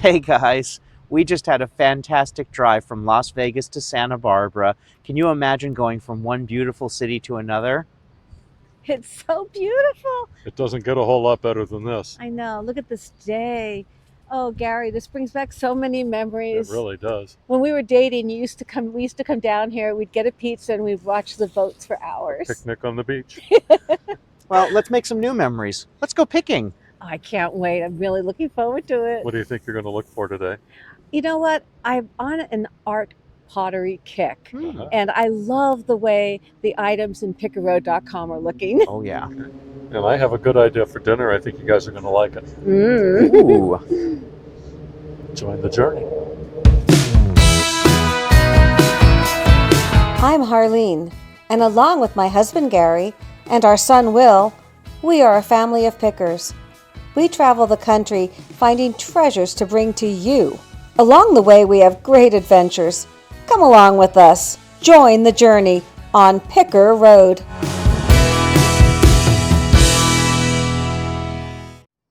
Hey guys, we just had a fantastic drive from Las Vegas to Santa Barbara. Can you imagine going from one beautiful city to another? It's so beautiful. It doesn't get a whole lot better than this. I know. Look at this day. Oh, Gary, this brings back so many It memories. really does. When we were dating, we used to come down here, we'd get a pizza and we'd watch the boats for hours. Picnic on the beach. Well, let's make some new memories. Let's go picking. I can't wait. I'm really looking forward to it. What do you think you're going to look for today? You know what? I'm on an art pottery kick. Hmm. And I love the way the items in pickaroad.com are looking. Oh yeah. And I have a good idea for dinner. I think you guys are going to like it. Ooh. Join the journey. I'm Harleen, and along with my husband Gary and our son Will, we are a family of pickers. We travel the country finding treasures to bring to you. Along the way, we have great adventures. Come along with us. Join the journey on Picker Road.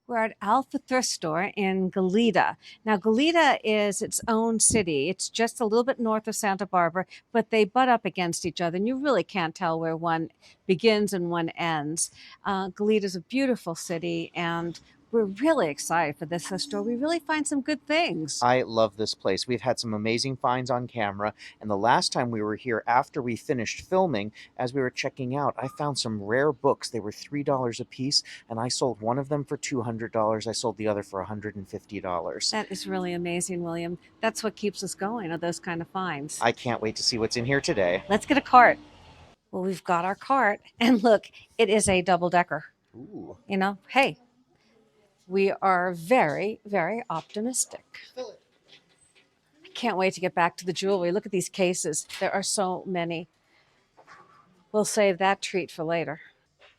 We're at Alpha Thrift Store in Blvd. Now, Blvd is its own city. It's just a little bit north of Santa Barbara, but they butt up against each other, and you really can't tell where one begins and one ends. Blvd is a beautiful city, and we're really excited for this thrift store. We really find some good things. I love this place. We've had some amazing finds on camera, and the last time we were here after we finished filming, as we were checking out, I found some rare books. They were $3 a piece, and I sold one of them for $200. I sold the other for $150. That is really amazing, William. That's what keeps us going, are those kind of finds. I can't wait to see what's in here today. Let's get a cart. Well, we've got our cart, and look, it is a double decker. Ooh. Hey, we are very, very optimistic. I can't wait to get back to the jewelry. Look at these cases. There are so many. We'll save that treat for later.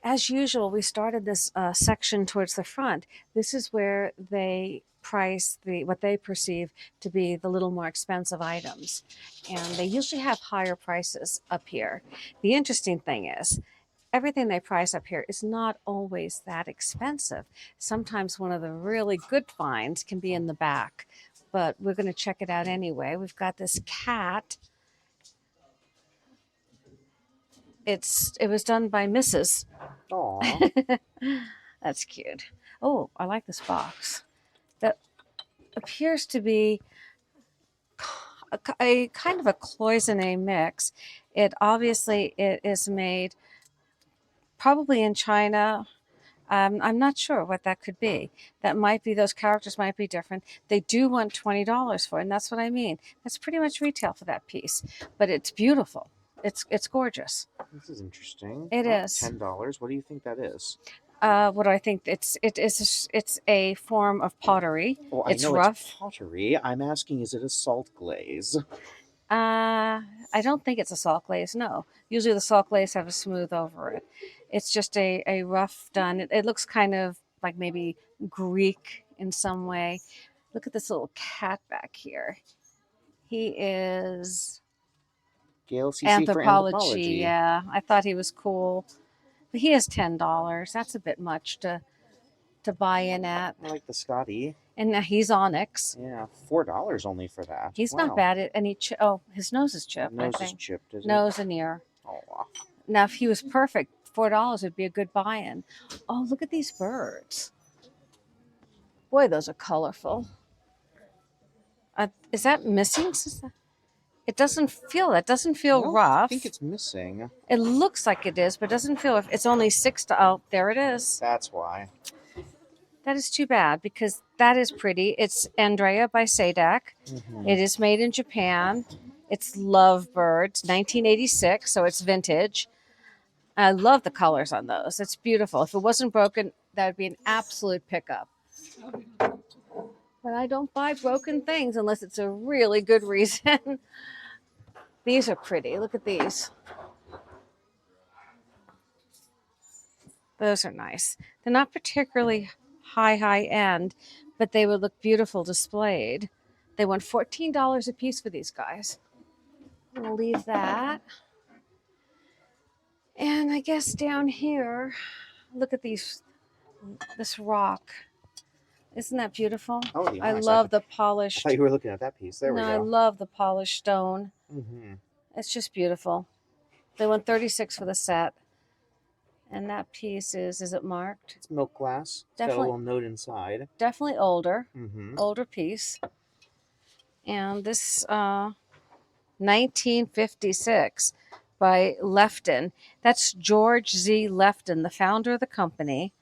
As usual, we started this section towards the front. This is where they price what they perceive to be the little more expensive items. And they usually have higher prices up here. The interesting thing is, everything they price up here is not always that expensive. Sometimes one of the really good finds can be in the back, but we're going to check it out anyway. We've got this cat. It was done by Mrs. Aw. That's cute. Oh, I like this box. That appears to be a kind of a cloisonne mix. It is made probably in China. I'm not sure what that could be. That might be, those characters might be different. They do want $20 for it, and that's what I mean. That's pretty much retail for that piece, but it's beautiful. It's gorgeous. This is interesting. It is. $10. What do you think that is? What do I think? It's a form of pottery. Well, I It's know rough. it's pottery. I'm asking, is it a salt glaze? I don't think it's a salt glaze. No, usually the salt glaze have a smooth over it. It's just a rough done. It looks kind of like maybe Greek in some way. Look at this little cat back here. He is Gail CC for anthropology. anthropology. Yeah, I thought he was cool. But he is $10. That's a bit much to buy in at. I like the Scotty. And now he's onyx. Yeah, $4 only for that. He's Wow. not bad at any. His nose is chipped. Nose I is think. chipped, is Nose and ear. it? Oh, Now, if he was perfect, $4 would be a good buy-in. Oh, look at these birds. Boy, those are colorful. Is that missing? It doesn't feel. That doesn't feel rough. I think it's missing. It looks like it is, but it doesn't feel. It's only $6. Oh, there it is. That's why. That is too bad because that is pretty. It's Andrea by Sadak. Mm-hmm. It is made in Japan. It's Lovebirds, 1986, so it's vintage. I love the colors on those. It's beautiful. If it wasn't broken, that would be an absolute pickup. But I don't buy broken things unless it's a really good reason. These are pretty. Look at these. Those are nice. They're not particularly high end, but they would look beautiful displayed. They want $14 a piece for these guys. We'll leave that. And I guess down here, look at this rock. Isn't that beautiful? Oh, the I honest. love the I polished. thought you were looking at that piece. There we No, I go. love the polished stone. Mm-hmm. It's just beautiful. They went 36 for the set. And that piece is it marked? It's milk glass. It's got a Definitely, little note inside. definitely older, Mm-hmm. older piece. And this 1956 by Lefton. That's George Z. Lefton, the founder of the company.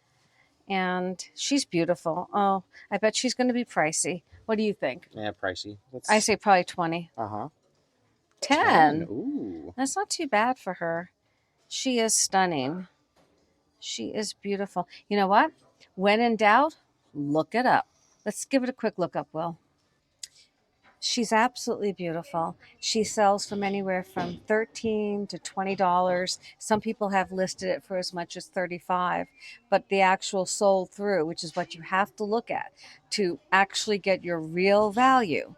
And she's beautiful. Oh, I bet she's going to be pricey. What do you think? Yeah, pricey. I say probably 20. Uh-huh. 10. Ooh. That's not too bad for her. She is stunning. She is beautiful. You know what? When in doubt, look it up. Let's give it a quick look up, Will. She's absolutely beautiful. She sells from anywhere from $13 to $20. Some people have listed it for as much as $35, but the actual sold through, which is what you have to look at to actually get your real value,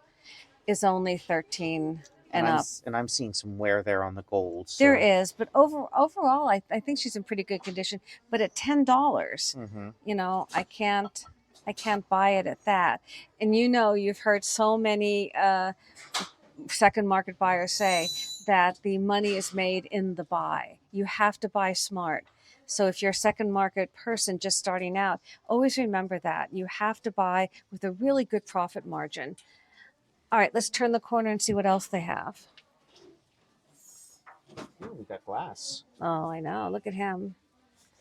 is only 13 and up. And I'm seeing some wear there on the gold. So. There is, but overall, I think she's in pretty good condition. But at $10, Mm-hmm. you know, I can't buy it at that. And you know, you've heard so many second market buyers say that the money is made in the buy. You have to buy smart. So if you're a second market person just starting out, always remember that you have to buy with a really good profit margin. All right, let's turn the corner and see what else they have. Ooh, we got glass. Oh, I know. Look at him.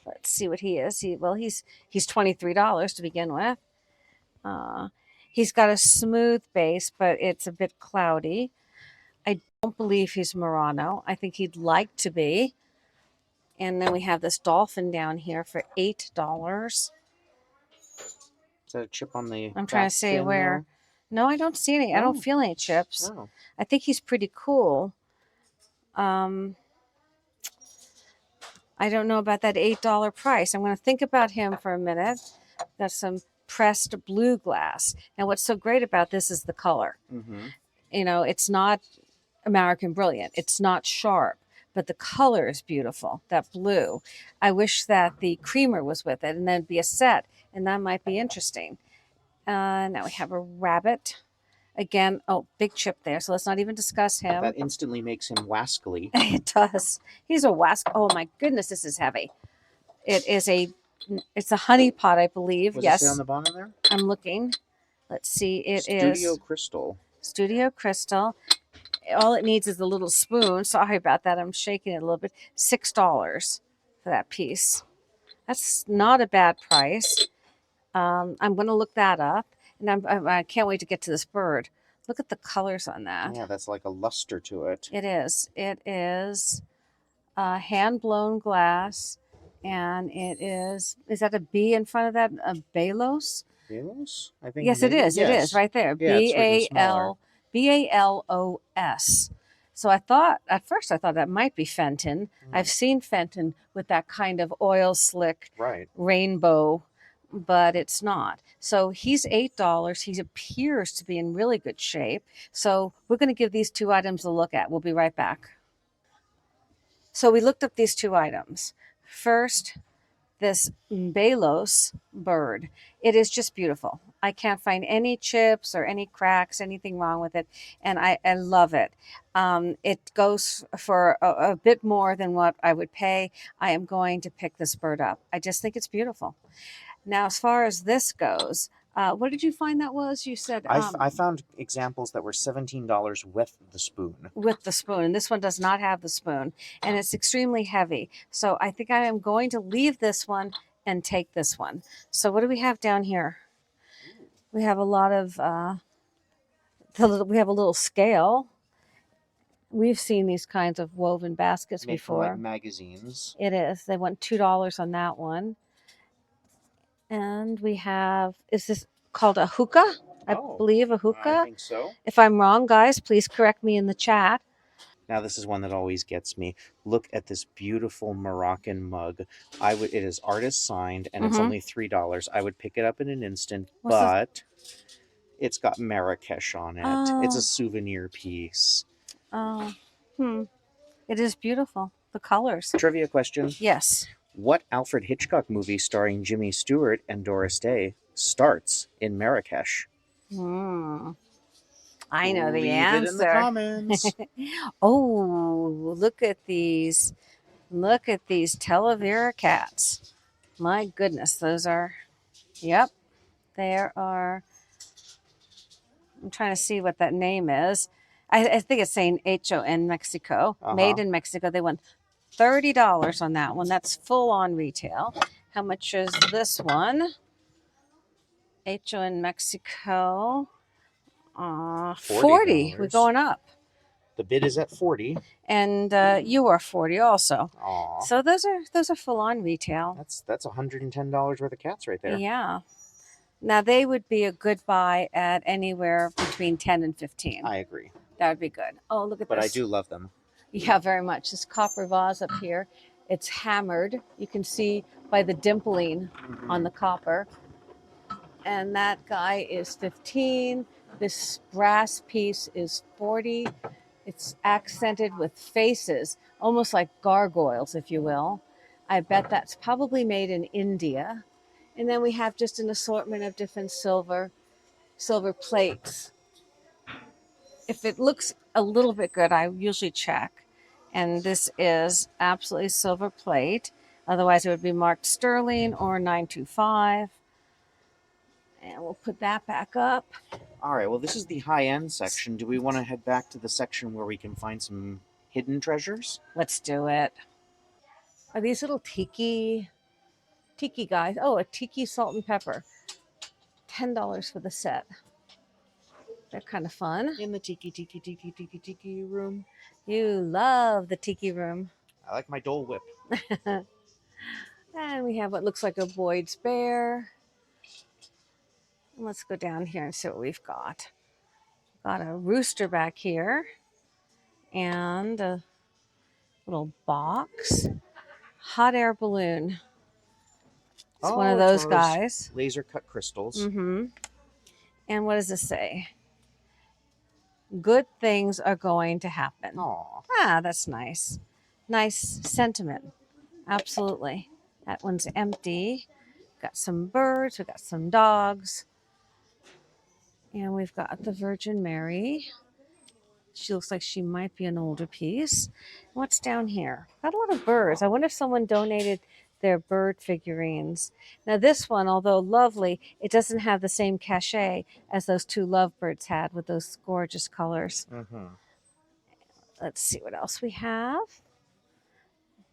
Let's see what he is. He's $23 to begin with. He's got a smooth base, but it's a bit cloudy. I don't believe he's Murano. I think he'd like to be. And then we have this dolphin down here for $8. Is that a chip on the I'm trying back to say fin where. No, I don't see any. I don't No. feel any chips. there? Oh. I think he's pretty cool. I don't know about that $8 price. I'm going to think about him for a minute. Got some pressed blue glass. Now, what's so great about this is the color. Mm-hmm. You know, it's not American Brilliant. It's not sharp, but the color is beautiful. That blue. I wish that the creamer was with it, and then it'd be a set, and that might be interesting. Now we have a rabbit. Again, oh, big chip there. So let's not even discuss him. That instantly makes him wascally. It does. He's a wask. Oh my goodness, this is heavy. It's a honey pot, I believe. Was yes. it say on the bottom there? I'm looking. Let's see. It is Studio Crystal. Studio Crystal. All it needs is a little spoon. Sorry about that. I'm shaking it a little bit. $6 for that piece. That's not a bad price. I'm going to look that up. And I can't wait to get to this bird. Look at the colors on that. Yeah, that's like a luster to it. It is. It is hand-blown glass. And it is that a B in front of that? A Balos? Balos? I think. Yes, it is. It is right there. Yeah, it's written smaller. Balos. So at first I thought that might be Fenton. I've seen Fenton with that kind of oil slick Right. rainbow, but it's not. So he's $8. He appears to be in really good shape. So we're going to give these two items a look at. We'll be right back. So we looked up these two items. First, this Balos bird. It is just beautiful. I can't find any chips or any cracks, anything wrong with it. And I love it. It goes for a bit more than what I would pay. I am going to pick this bird up. I just think it's beautiful. Now, as far as this goes, what did you find that was? You said I found examples that were $17 with the spoon. With the spoon. And this one does not have the spoon. And it's extremely heavy. So I think I am going to leave this one and take this one. So what do we have down here? We have a lot of, we have a little scale. We've seen these kinds of woven baskets Made from before. like magazines. It is. They want $2 on that one. And we have, is this called a hookah? I believe a hookah. I think so. If I'm wrong, guys, please correct me in the chat. Now this is one that always gets me. Look at this beautiful Moroccan mug. It is artist signed and it's only $3. I would pick it up in an instant, but it's got Marrakesh on it. It's a souvenir piece. It is beautiful. The colors. Trivia question. Yes. What Alfred Hitchcock movie starring Jimmy Stewart and Doris Day starts in Marrakesh? I know the Leave it in the answer. comments. Oh, look at these. Look at these Talavera cats. My goodness, those are, yep, there are. I'm trying to see what that name is. I think it's saying HON Mexico, made in Mexico. They won $30 on that one. That's full on retail. How much is this one? HON Mexico. 40. We're going up. The bid is at 40. And you are 40 also. Aw. So those are full on retail. That's $110 worth of cats right there. Yeah. Now they would be a good buy at anywhere between 10 and 15. I agree. That would be good. Oh, look at But this. I do love them. Yeah, very much. This copper vase up here, it's hammered. You can see by the dimpling on the copper. And that guy is 15. This brass piece is 40. It's accented with faces, almost like gargoyles, if you will. I bet that's probably made in India. And then we have just an assortment of different silver plates. If it looks a little bit good, I usually check. And this is absolutely silver plate. Otherwise, it would be marked sterling or 925. And we'll put that back up. All right, well, this is the high-end section. Do we want to head back to the section where we can find some hidden treasures? Let's do it. Are these little tiki guys? Oh, a tiki salt and pepper. $10 for the set. They're kind of fun. In the tiki room. You love the tiki room. I like my Dole Whip. And we have what looks like a Boyd's bear. Let's go down here and see what we've got. Got a rooster back here and a little box. Hot air balloon. It's one of those guys. Laser cut crystals. Mm-hmm. And what does this say? Good things are going to happen. Aw. Ah, that's nice. Nice sentiment. Absolutely. That one's empty. Got some birds. We've got some dogs. And we've got the Virgin Mary. She looks like she might be an older piece. What's down here? Got a lot of birds. I wonder if someone donated their bird figurines. Now this one, although lovely, it doesn't have the same cachet as those two lovebirds had with those gorgeous colors. Mm-hmm. Let's see what else we have.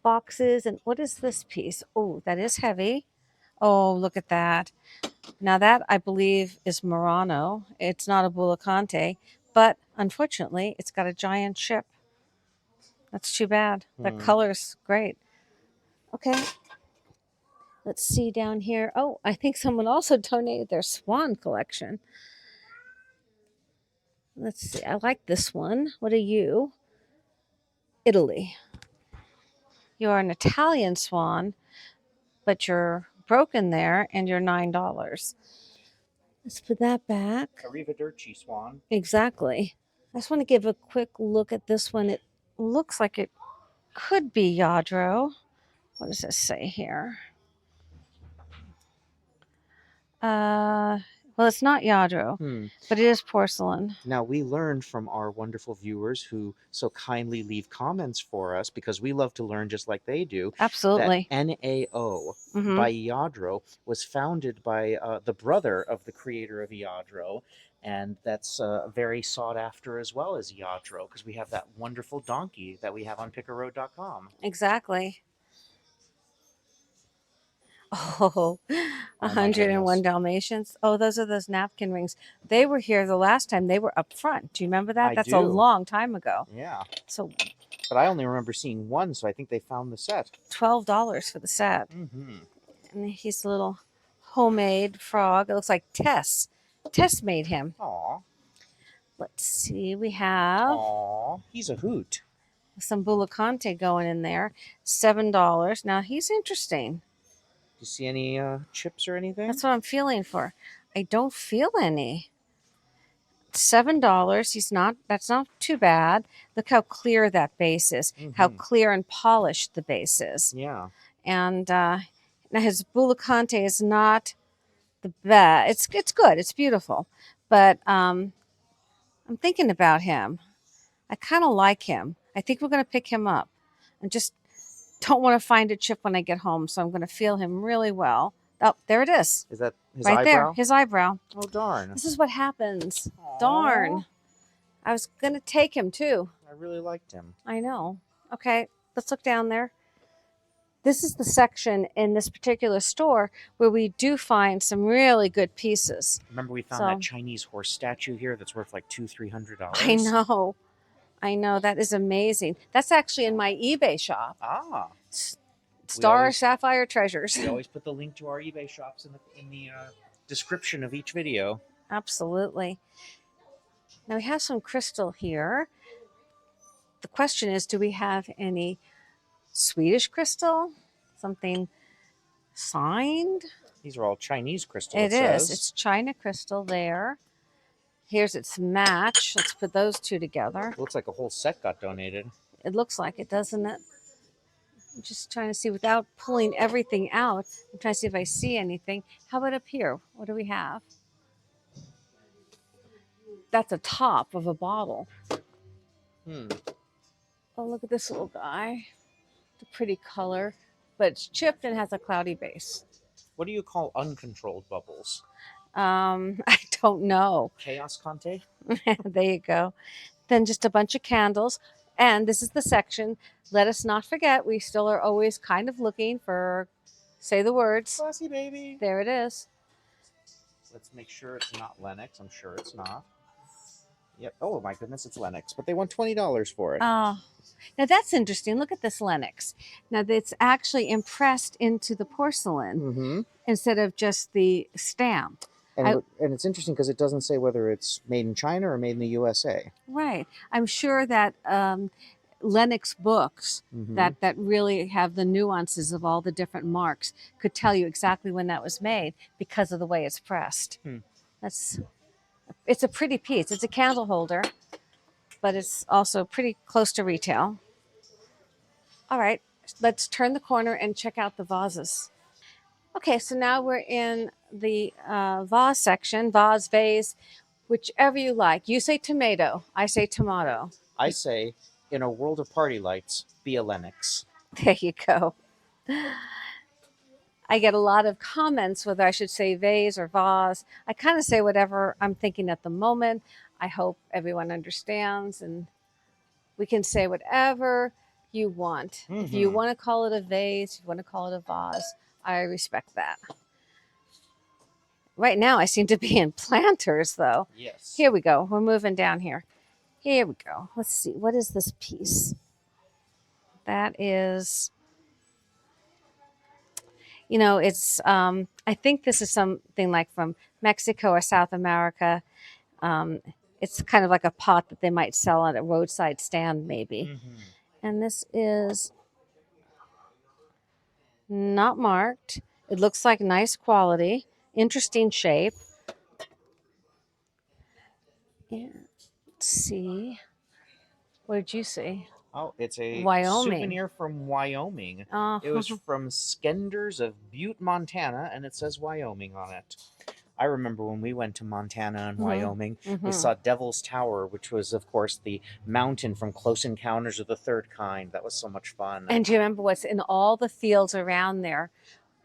Boxes. And what is this piece? Oh, that is heavy. Oh, look at that. Now that, I believe, is Murano. It's not a Bullicante, but unfortunately, it's got a giant ship. That's too bad. The color's great. Okay. Let's see down here. Oh, I think someone also donated their swan collection. Let's see. I like this one. What are you? Italy. You're an Italian swan, but you're broken there and you're $9. Let's put that back. Arrivederci swan. Exactly. I just want to give a quick look at this one. It looks like it could be Yadro. What does this say here? Well, it's not Yadro, but it is porcelain. Now, we learned from our wonderful viewers who so kindly leave comments for us, because we love to learn just like they do. Absolutely. That NAO by Yadro was founded by the brother of the creator of Yadro. And that's very sought after as well as Yadro, because we have that wonderful donkey that we have on pickerroad.com. Exactly. Oh, 101 Dalmatians. Oh, those are those napkin rings. They were here the last time. They were up front. Do you remember that? That's a long time ago. Yeah. So, but I only remember seeing one, so I think they found the set. $12 for the set. And he's a little homemade frog. It looks like Tess. Tess made him. Aw. Let's see. We have he's a hoot. some Bullicante going in there. $7. Now, he's interesting. Do you see any chips or anything? That's what I'm feeling for. I don't feel any. $7. That's not too bad. Look how clear that base is. How clear and polished the base is. Yeah. And now his Bullicante is not the best. It's good. It's beautiful, but I'm thinking about him. I kind of like him. I think we're going to pick him up. I just don't want to find a chip when I get home, so I'm going to feel him really well. Oh, there it is. Is that his Right there, eyebrow? his eyebrow. Oh, darn. This is what happens. Aw. Darn. I was going to take him too. I really liked him. I know. Okay, let's look down there. This is the section in this particular store where we do find some really good pieces. Remember we found So- that Chinese horse statue here that's worth like $200-$300? I know. I know. That is amazing. That's actually in my eBay shop. Ah. Star always- Sapphire Treasures. We always put the link to our eBay shops in the description of each video. Absolutely. Now we have some crystal here. The question is, do we have any Swedish crystal? Something signed? These are all Chinese crystal. It is. says. It's China crystal there. Here's its match. Let's put those two together. Looks like a whole set got donated. It looks like it, doesn't it? I'm just trying to see without pulling everything out. I'm trying to see if I see anything. How about up here? What do we have? That's a top of a bottle. Oh, look at this little guy. It's a pretty color, but it's chipped and has a cloudy base. What do you call uncontrolled bubbles? I don't know. Chaos Conte? There you go. Then just a bunch of candles. And this is the section. Let us not forget, we still are always kind of looking for, say the words. Classy baby. There it is. Let's make sure it's not Lennox. I'm sure it's not. Yep. Oh my goodness, it's Lennox. But they want $20 for it. Oh, now that's interesting. Look at this Lennox. Now it's actually impressed into the porcelain Mm-hmm. instead of just the stamp. And it's interesting because it doesn't say whether it's made in China or made in the USA. Right. I'm sure that Lennox books Mhm. that really have the nuances of all the different marks could tell you exactly when that was made because of the way it's pressed. It's a pretty piece. It's a candle holder, but it's also pretty close to retail. All right, let's turn the corner and check out the vases. Okay, so now we're in the vase section, vase, whichever you like. You say tomato, I say tomato. I say, in a world of party lights, be a Lennox. There you go. I get a lot of comments whether I should say vase or vase. I kind of say whatever I'm thinking at the moment. I hope everyone understands, and we can say whatever you want. If you Mhm. want to call it a vase, if you want to call it a vase, I respect that. Right now, I seem to be in planters, though. Yes. Here we go. We're moving down here. Here we go. Let's see. What is this piece? That is, it's, I think this is something like from Mexico or South America. It's kind of like a pot that they might sell at a roadside stand, maybe. Mhm. And this is not marked. It looks like nice quality, interesting shape. Yeah. Let's see. What did you see? Oh, it's a Wyoming. souvenir from Wyoming. It was from Skenders of Butte, Montana, and it says Wyoming on it. I remember when we went to Montana and Wyoming, we saw Devil's Tower, which was, of course, the mountain from Close Encounters of the Third Kind. That was so much fun. And do you remember what's in all the fields around there?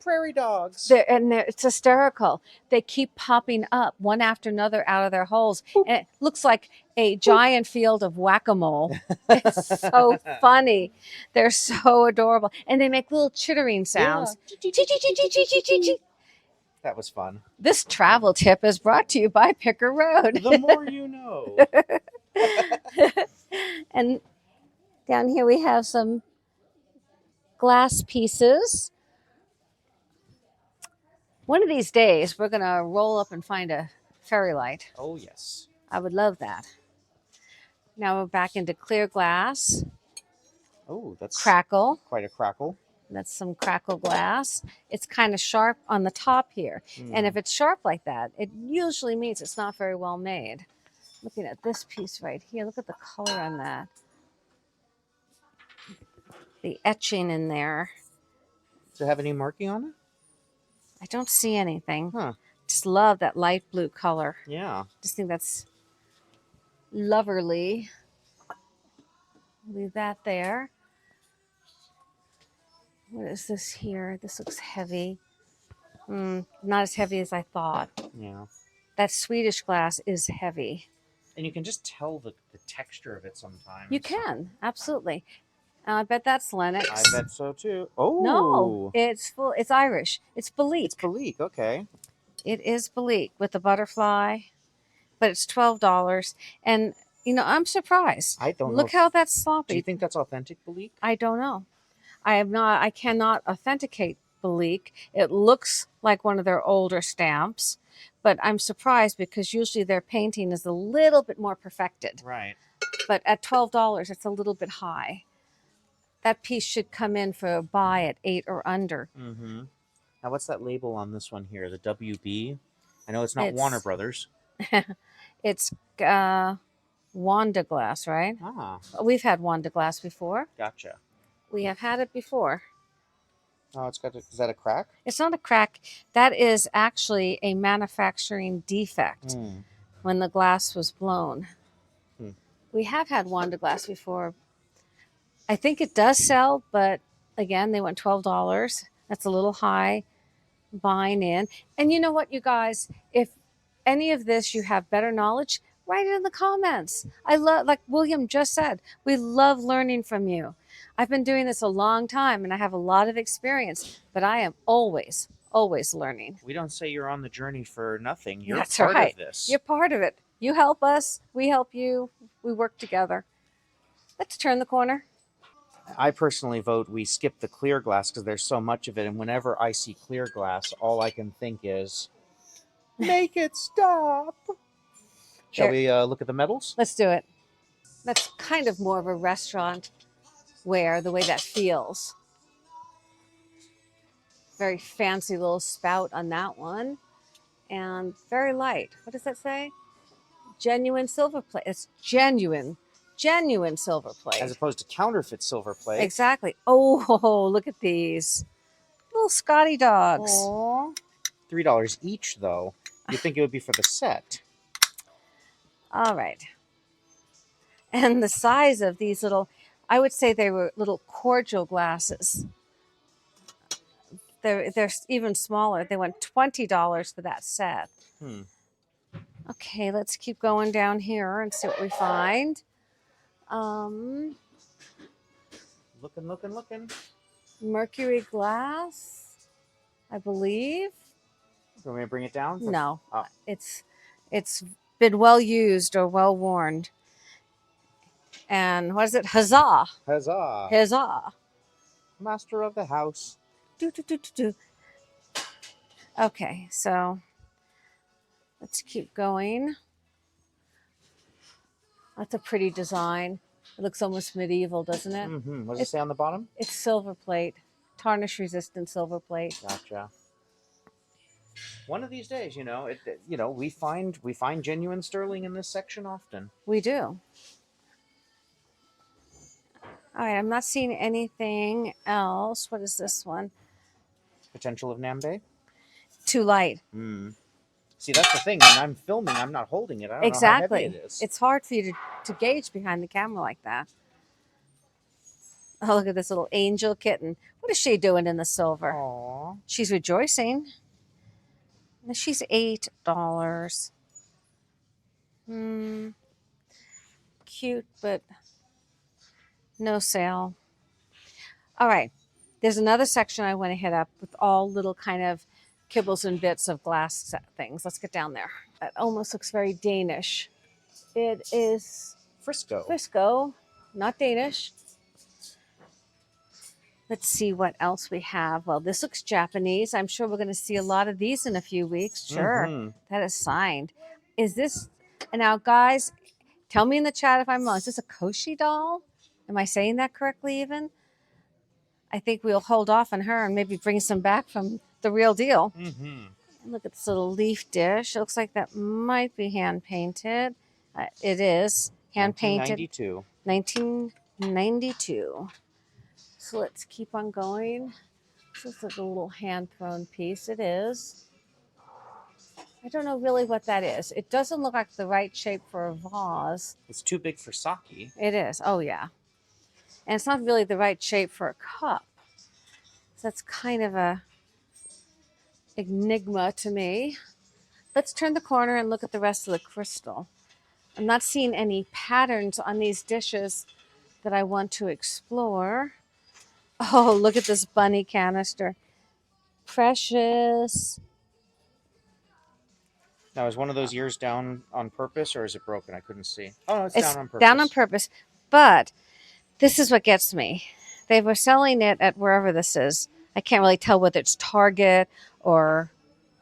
Prairie dogs. It's hysterical. They keep popping up one after another out of their holes. And it looks like a giant field of whack-a-mole. It's so funny. They're so adorable. And they make little chittering sounds. That was fun. This travel tip is brought to you by Picker Road. The more you know. And down here we have some glass pieces. One of these days, we're going to roll up and find a fairy light. Oh, yes. I would love that. Now we're back into clear glass. Oh, that's Crackle. quite a crackle. That's some crackle glass. It's kind of sharp on the top here. And if it's sharp like that, it usually means it's not very well made. Looking at this piece right here, look at the color on that. The etching in there. Does it have any marking on it? I don't see anything. Huh. Just love that light blue color. Yeah. Just think that's loverly. Leave that there. What is this here? This looks heavy. Not as heavy as I thought. Yeah. That Swedish glass is heavy. And you can just tell the texture of it sometimes. You can, absolutely. I bet that's Lennox. I bet so too. No, Oh. it's full. It's Irish. It's Blvd. It's Blvd. Okay. It is Blvd with the butterfly, but it's $12. And I'm surprised. I don't know. Look how that's Do sloppy. you think that's authentic Blvd? I don't know. I cannot authenticate Blvd. It looks like one of their older stamps, but I'm surprised because usually their painting is a little bit more perfected. Right. But at $12, it's a little bit high. That piece should come in for a buy at 8 or under. Mm-hmm. Now, what's that label on this one here? The WB? I know it's not Warner Brothers. It's Wanda glass, right? Ah, We've had Wanda glass before. gotcha. We have had it before. Oh, is that a crack? It's not a crack. That is actually a manufacturing defect when the glass was blown. We have had Wanda glass before. I think it does sell, but again, they went $12. That's a little high buying in. And you know what, you guys? If any of this you have better knowledge, write it in the comments. I love, like William just said, we love learning from you. I've been doing this a long time and I have a lot of experience, but I am always learning. We don't say you're on the journey for nothing. You're That's part right. of this. You're part of it. You help us, we help you, we work together. Let's turn the corner. I personally vote we skip the clear glass because there's so much of it, and whenever I see clear glass, all I can think is, make it stop. Shall we look at the medals? Let's do it. That's kind of more of a restaurant ware, the way that feels. Very fancy little spout on that one. And very light. What does that say? Genuine silver plate. It's genuine silver plate. As opposed to counterfeit silver plate. Exactly. Oh, look at these. Little Scotty dogs. Aww. $3 each, though. You'd think it would be for the set. All right. And the size of these little, I would say they were little cordial glasses. They're even smaller. They went $20 for that set. Okay, let's keep going down here and see what we find. Looking. Mercury glass, I believe. You want me to bring it down? No, Oh. it's been well used or well worn. And what is it? Huzzah! Huzzah! Huzzah! Master of the house. Do. Okay, so let's keep going. That's a pretty design. It looks almost medieval, doesn't it? Mm-hmm. What does it say on the bottom? It's silver plate, tarnish resistant silver plate. Gotcha. One of these days, we find genuine sterling in this section often. We do. All right, I'm not seeing anything else. What is this one? Potential of Nambe? Too light. See, that's the thing. When I'm filming, I'm not holding it. I don't know how heavy it is. It's hard for you to gauge behind the camera like that. Oh, look at this little angel kitten. What is she doing in the silver? Aww. She's rejoicing. She's $8. Cute, but no sale. All right. There's another section I want to hit up with all little kind of kibbles and bits of glass things. Let's get down there. That almost looks very Danish. It is Frisco, not Danish. Let's see what else we have. Well, this looks Japanese. I'm sure we're going to see a lot of these in a few weeks. Sure. That is signed. Is this, and now guys, tell me in the chat if I'm wrong. Is this a Koshi doll? Am I saying that correctly even? I think we'll hold off on her and maybe bring some back from the real deal. And look at this little leaf dish. It looks like that might be hand painted. It is hand painted. 1992. So let's keep on going. This is like a little hand thrown piece. It is. I don't know really what that is. It doesn't look like the right shape for a vase. It's too big for sake. It is. Oh, yeah. And it's not really the right shape for a cup. So that's kind of a enigma to me. Let's turn the corner and look at the rest of the crystal. I'm not seeing any patterns on these dishes that I want to explore. Oh, look at this bunny canister. Precious. Now, is one of those years down on purpose, or is it broken? I couldn't see. Oh, it's It's down on purpose. down on purpose. But this is what gets me. They were selling it at wherever this is. I can't really tell whether it's Target or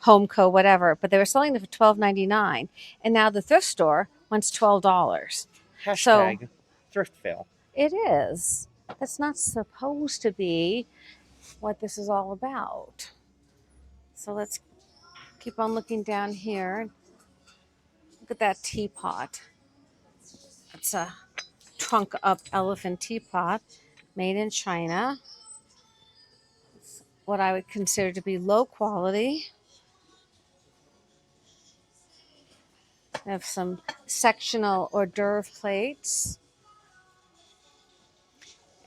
Homeco, whatever, but they were selling it for $12.99. And now the thrift store wants $12. Hashtag thrift fail. It is. That's not supposed to be what this is all about. So let's keep on looking down here. Look at that teapot. It's a trunk up elephant teapot made in China. It's what I would consider to be low quality. We have some sectional hors d'oeuvre plates.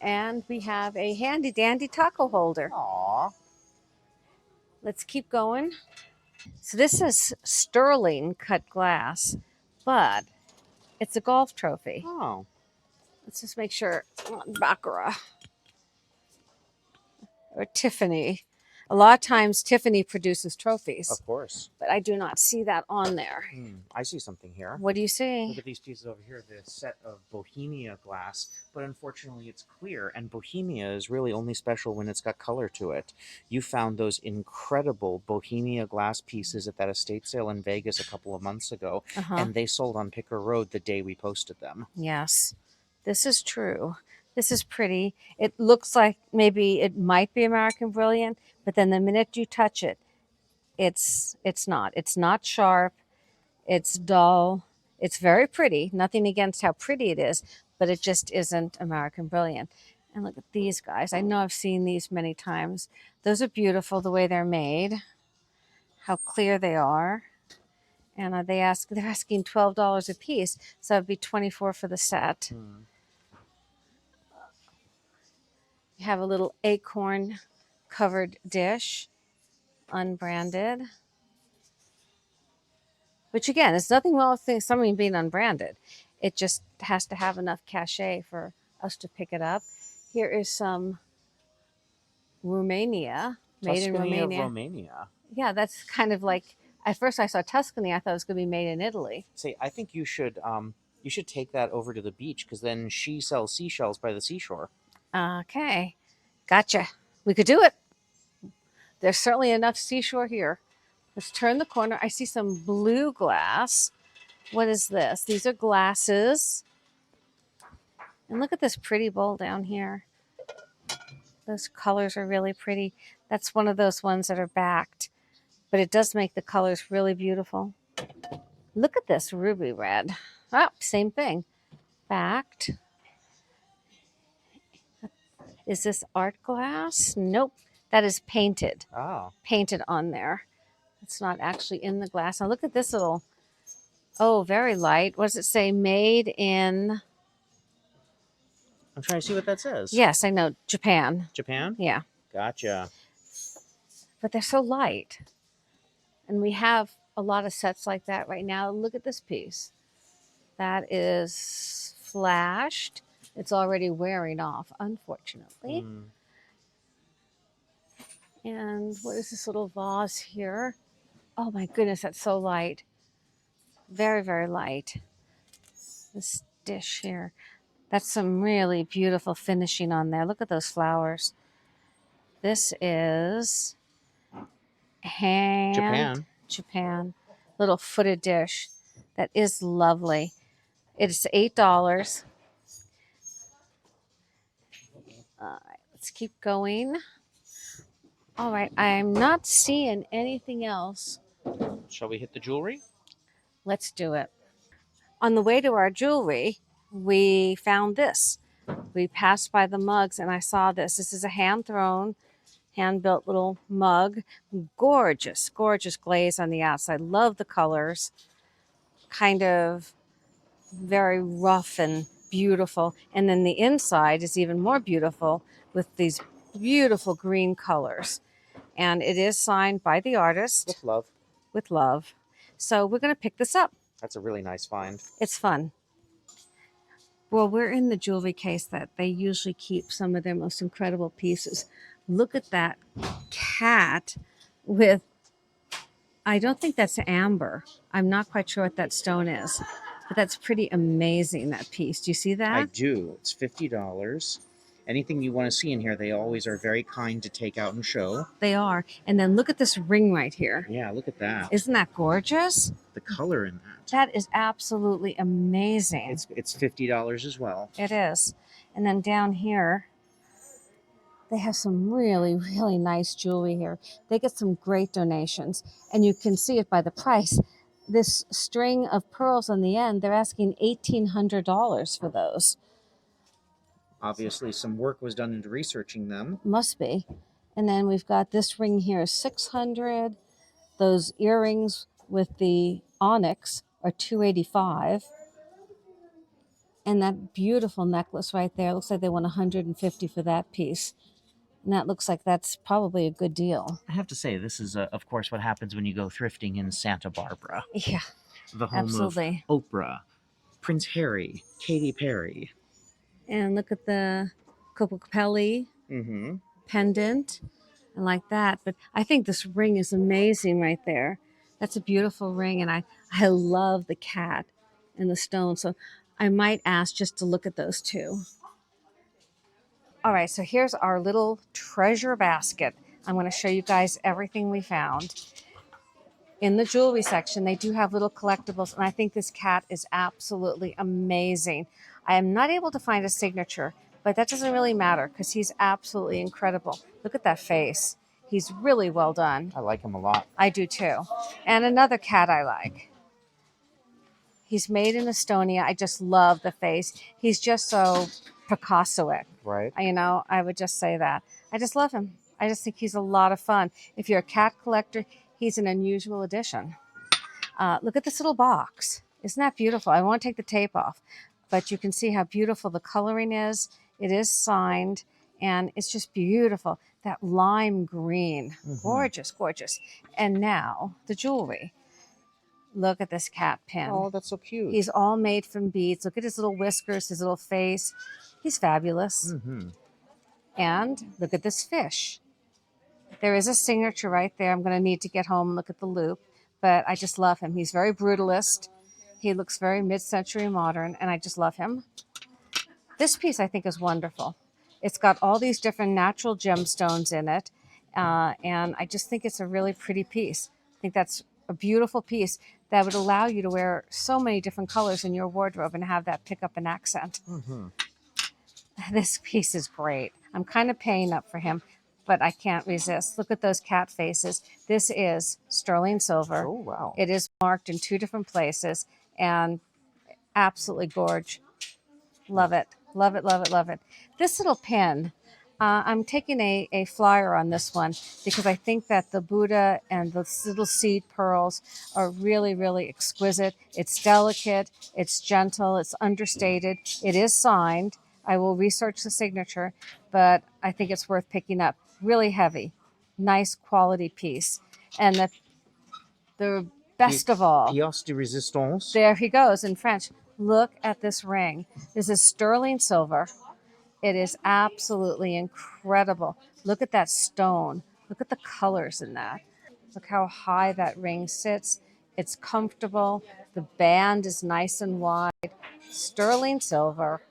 And we have a handy dandy taco holder. Aww. Let's keep going. So this is sterling cut glass, but it's a golf trophy. Oh. Let's just make sure it's not Baccarat or Tiffany. A lot of times Tiffany produces trophies, Of course. but I do not see that on there. I see something here. What do you see? Look at these pieces over here. The set of Bohemia glass, but unfortunately it's clear. And Bohemia is really only special when it's got color to it. You found those incredible Bohemia glass pieces at that estate sale in Vegas a couple of months ago, and they sold on Picker Road the day we posted them. Yes, this is true. This is pretty. It looks like maybe it might be American Brilliant, but then the minute you touch it, it's not. It's not sharp. It's dull. It's very pretty. Nothing against how pretty it is, but it just isn't American Brilliant. And look at these guys. I know I've seen these many times. Those are beautiful the way they're made, how clear they are. And they're asking $12 a piece, so it'd be $24 for the set. You have a little acorn covered dish, unbranded. Which again, there's nothing wrong with something being unbranded. It just has to have enough cachet for us to pick it up. Here is some Romania, made in Tuscany Romania. of Romania. Yeah, that's kind of like, at first I saw Tuscany, I thought it was going to be made in Italy. Say, I think you should take that over to the beach, because then she sells seashells by the seashore. Okay, gotcha. We could do it. There's certainly enough seashore here. Let's turn the corner. I see some blue glass. What is this? These are glasses. And look at this pretty bowl down here. Those colors are really pretty. That's one of those ones that are backed, but it does make the colors really beautiful. Look at this ruby red. Oh, same thing. Backed. Is this art glass? Nope. That is painted. Oh. Painted on there. It's not actually in the glass. Now look at this little, oh, very light. What does it say? Made in... I'm trying to see what that says. Yes, I know. Japan. Japan? Yeah. Gotcha. But they're so light. And we have a lot of sets like that right now. Look at this piece. That is flashed. It's already wearing off, unfortunately. And what is this little vase here? Oh my goodness, that's so light. Very, very light. This dish here. That's some really beautiful finishing on there. Look at those flowers. This is Japan. Little footed dish. That is lovely. It's $8. All right, let's keep going. All right, I'm not seeing anything else. Shall we hit the jewelry? Let's do it. On the way to our jewelry, we found this. We passed by the mugs and I saw this. This is a hand-thrown hand-built little mug. Gorgeous, gorgeous glaze on the outside. Love the colors. Kind of very rough and beautiful. And then the inside is even more beautiful with these beautiful green colors. And it is signed by the artist With love. with love. So we're going to pick this up. That's a really nice find. It's fun. Well, we're in the jewelry case that they usually keep some of their most incredible pieces. Look at that cat with, I don't think that's amber. I'm not quite sure what that stone is, but that's pretty amazing, that piece. Do you see I that? do. It's $50. Anything you want to see in here, they always are very kind to take out and show. They are. And then look at this ring right here. Yeah, look at that. Isn't that gorgeous? The color in that. That is absolutely amazing. It's $50 as well. It is. And then down here, they have some really, really nice jewelry here. They get some great donations, and you can see it by the price. This string of pearls on the end, they're asking $1,800 for those. Obviously, some work was done into researching them. Must be. And then we've got this ring here, $600. Those earrings with the onyx are $285. And that beautiful necklace right there, looks like they want $150 for that piece. And that looks like that's probably a good deal. I have to say, this is, of course, what happens when you go thrifting in Santa Barbara. Yeah, The home absolutely. of Oprah, Prince Harry, Katy Perry. And look at the Copacabana Mm-hmm. pendant and like that. But I think this ring is amazing right there. That's a beautiful ring. And I love the cat and the stone. So I might ask just to look at those two. All right, so here's our little treasure basket. I'm going to show you guys everything we found. In the jewelry section, they do have little collectibles, and I think this cat is absolutely amazing. I am not able to find a signature, but that doesn't really matter because he's absolutely incredible. Look at that face. He's really well done. I like him a lot. I do too. And another cat I like. He's made in Estonia. I just love the face. He's just so Picasso-ic. Right. You know, I would just say that. I just love him. I just think he's a lot of fun. If you're a cat collector, he's an unusual addition. Look at this little box. Isn't that beautiful? I won't take the tape off, but you can see how beautiful the coloring is. It is signed, and it's just beautiful. That lime green. Gorgeous, gorgeous. And now the jewelry. Look at this cat pin. Oh, that's so cute. He's all made from beads. Look at his little whiskers, his little face. He's fabulous. Mm-hmm. And look at this fish. There is a signature right there. I'm going to need to get home and look at the loop, but I just love him. He's very brutalist. He looks very mid-century modern, and I just love him. This piece I think is wonderful. It's got all these different natural gemstones in it, and I just think it's a really pretty piece. I think that's a beautiful piece that would allow you to wear so many different colors in your wardrobe and have that pick up an accent. Mm-hmm. This piece is great. I'm kind of paying up for him, but I can't resist. Look at those cat faces. This is sterling silver. Oh, wow. It is marked in 2 different places and absolutely gorge. Love it. Love it, love it, love it. This little pin, I'm taking a flyer on this one because I think that the Buddha and the little seed pearls are really, really exquisite. It's delicate, it's gentle, it's understated. It is signed. I will research the signature, but I think it's worth picking up. Really heavy, nice quality piece. And the best of all, Pièce de résistance. there he goes in French. Look at this ring. This is sterling silver. It is absolutely incredible. Look at that stone. Look at the colors in that. Look how high that ring sits. It's comfortable. The band is nice and wide. Sterling silver.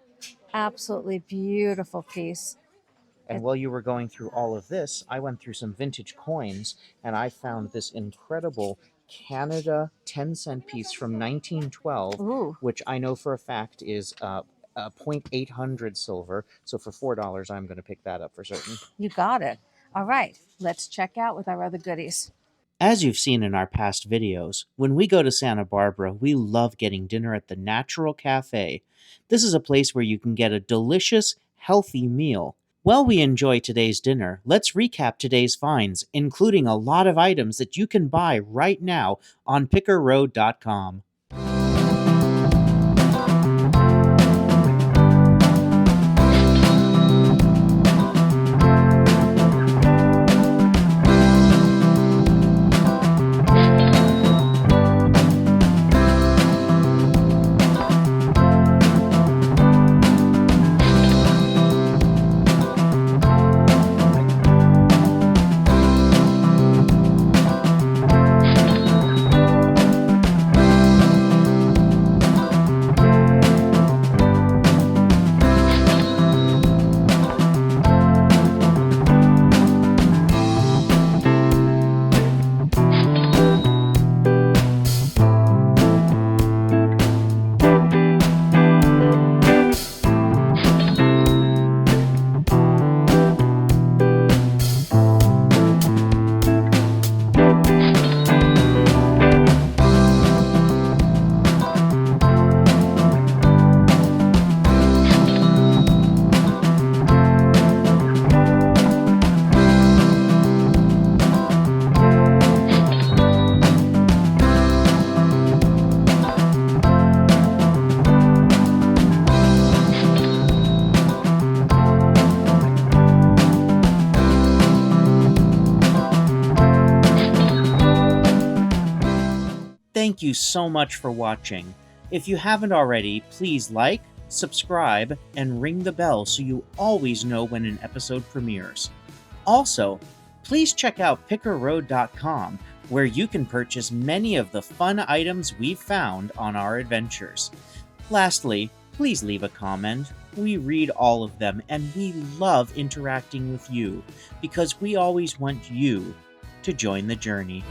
Absolutely beautiful piece. And while you were going through all of this, I went through some vintage coins, and I found this incredible Canada 10-cent piece from 1912, Ooh. which I know for a fact is 0.800 silver. So for $4, I'm going to pick that up for certain. You got it. All right, let's check out with our other goodies. As you've seen in our past videos, when we go to Santa Barbara, we love getting dinner at the Natural Cafe. This is a place where you can get a delicious, healthy meal While we enjoy today's dinner, let's recap today's finds, including a lot of items that you can buy right now on pickerroad.com. Thank you so much for watching. If you haven't already, please like, subscribe, and ring the bell so you always know when an episode premieres. Also, please check out pickerroad.com, where you can purchase many of the fun items we've found on our adventures. Lastly, please leave a comment. We read all of them, and we love interacting with you, because we always want you to join the journey.